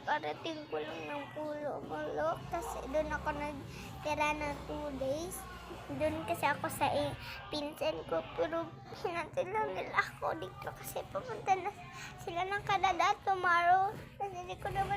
kakarating ko lang ng Pulo Mulok. Tapos doon ako nagtira ng 2 days. Doon kasi ako sa pinsan ko. Pero hinatid lang nila ako dito kasi pupunta na sila ng Canada tomorrow. Kasi hindi ko na